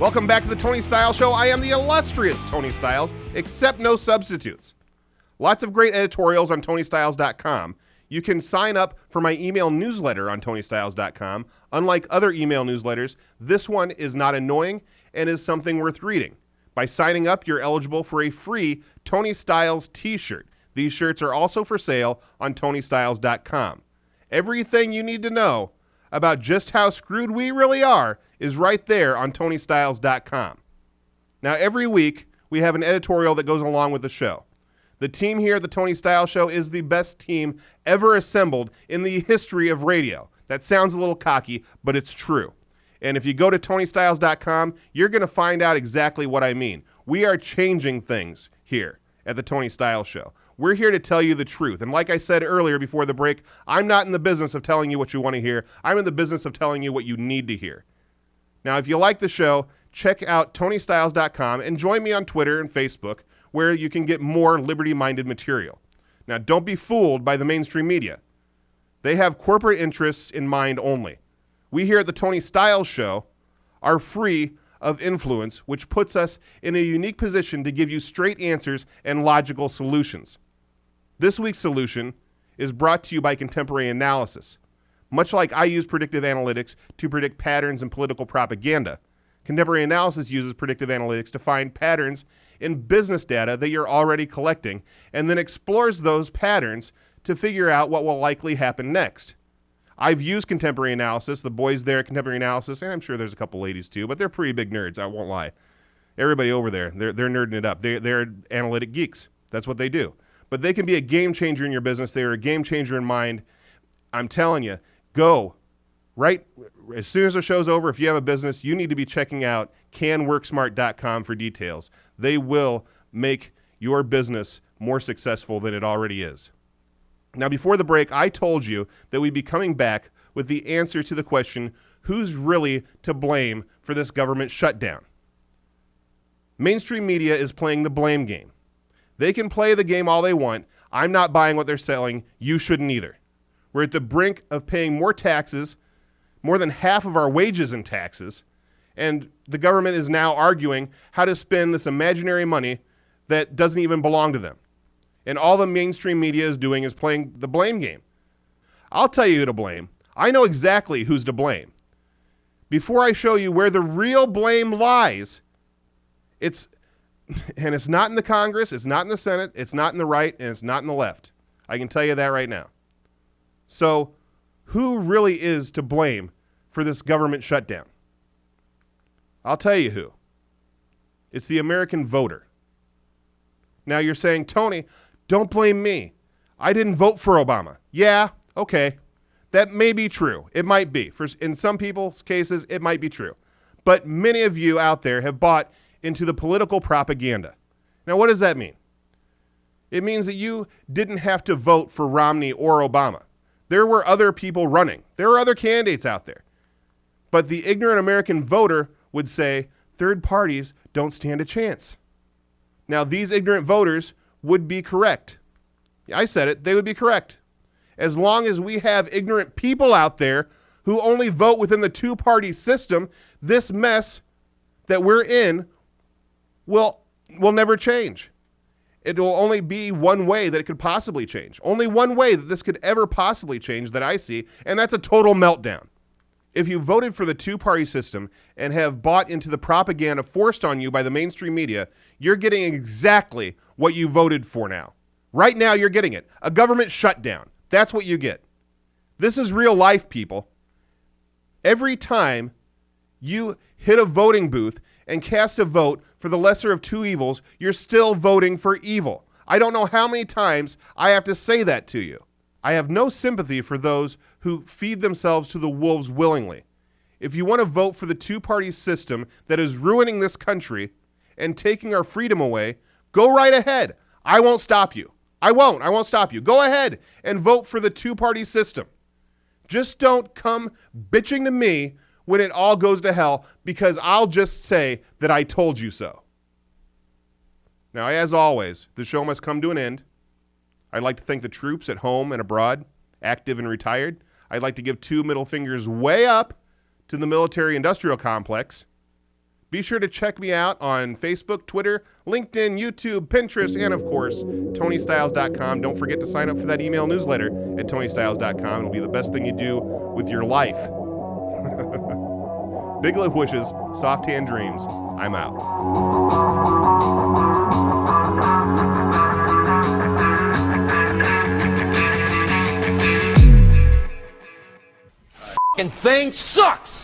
Welcome back to the Tony Styles Show. I am the illustrious Tony Styles, except no substitutes. Lots of great editorials on TonyStyles.com. You can sign up for my email newsletter on TonyStyles.com. Unlike other email newsletters, this one is not annoying and is something worth reading. By signing up, you're eligible for a free Tony Styles t-shirt. These shirts are also for sale on TonyStyles.com. Everything you need to know about just how screwed we really are is right there on TonyStyles.com. Now, every week, we have an editorial that goes along with the show. The team here at the Tony Styles Show is the best team ever assembled in the history of radio. That sounds a little cocky, but it's true. And if you go to TonyStyles.com, you're going to find out exactly what I mean. We are changing things here at the Tony Styles Show. We're here to tell you the truth. And like I said earlier before the break, I'm not in the business of telling you what you want to hear. I'm in the business of telling you what you need to hear. Now, if you like the show, check out TonyStyles.com and join me on Twitter and Facebook, where you can get more liberty-minded material. Now, don't be fooled by the mainstream media. They have corporate interests in mind only. We here at the Tony Styles Show are free of influence, which puts us in a unique position to give you straight answers and logical solutions. This week's solution is brought to you by Contemporary Analysis. Much like I use predictive analytics to predict patterns in political propaganda, Contemporary Analysis uses predictive analytics to find patterns in business data that you're already collecting and then explores those patterns to figure out what will likely happen next. I've used Contemporary Analysis, the boys there at Contemporary Analysis, and I'm sure there's a couple ladies too, but they're pretty big nerds, I won't lie. Everybody over there, they're nerding it up. They're analytic geeks. That's what they do. But they can be a game changer in your business. They are a game changer in mind. I'm telling you, go. Right as soon as the show's over, if you have a business, you need to be checking out canworksmart.com for details. They will make your business more successful than it already is. Now, before the break, I told you that we'd be coming back with the answer to the question, who's really to blame for this government shutdown? Mainstream media is playing the blame game. They can play the game all they want. I'm not buying what they're selling. You shouldn't either. We're at the brink of paying more taxes, more than half of our wages in taxes, and the government is now arguing how to spend this imaginary money that doesn't even belong to them. And all the mainstream media is doing is playing the blame game. I'll tell you who to blame. I know exactly who's to blame. Before I show you where the real blame lies, it's not in the Congress, it's not in the Senate, it's not in the right, and it's not in the left. I can tell you that right now. So, who really is to blame for this government shutdown? I'll tell you who. It's the American voter. Now you're saying, Tony, don't blame me. I didn't vote for Obama. Yeah, okay. That may be true. It might be. In some people's cases, it might be true. But many of you out there have bought into the political propaganda. Now, what does that mean? It means that you didn't have to vote for Romney or Obama. There were other people running. There were other candidates out there. But the ignorant American voter would say, third parties don't stand a chance. Now, these ignorant voters would be correct. I said it, they would be correct. As long as we have ignorant people out there who only vote within the two-party system, this mess that we're in will never change. It will only be one way that it could possibly change. Only one way that this could ever possibly change that I see, and that's a total meltdown. If you voted for the two-party system and have bought into the propaganda forced on you by the mainstream media, you're getting exactly what you voted for now. Right now, you're getting it. A government shutdown. That's what you get. This is real life, people. Every time you hit a voting booth and cast a vote for the lesser of two evils, you're still voting for evil. I don't know how many times I have to say that to you. I have no sympathy for those who feed themselves to the wolves willingly. If you want to vote for the two-party system that is ruining this country and taking our freedom away, go right ahead. I won't stop you. I won't stop you. Go ahead and vote for the two-party system. Just don't come bitching to me when it all goes to hell, because I'll just say that I told you so. Now, as always, the show must come to an end. I'd like to thank the troops at home and abroad, active and retired. I'd like to give two middle fingers way up to the military-industrial complex, Be sure to check me out on Facebook, Twitter, LinkedIn, YouTube, Pinterest, and of course, TonyStyles.com. Don't forget to sign up for that email newsletter at TonyStyles.com. It'll be the best thing you do with your life. Big love wishes, soft hand dreams. I'm out. Thing sucks!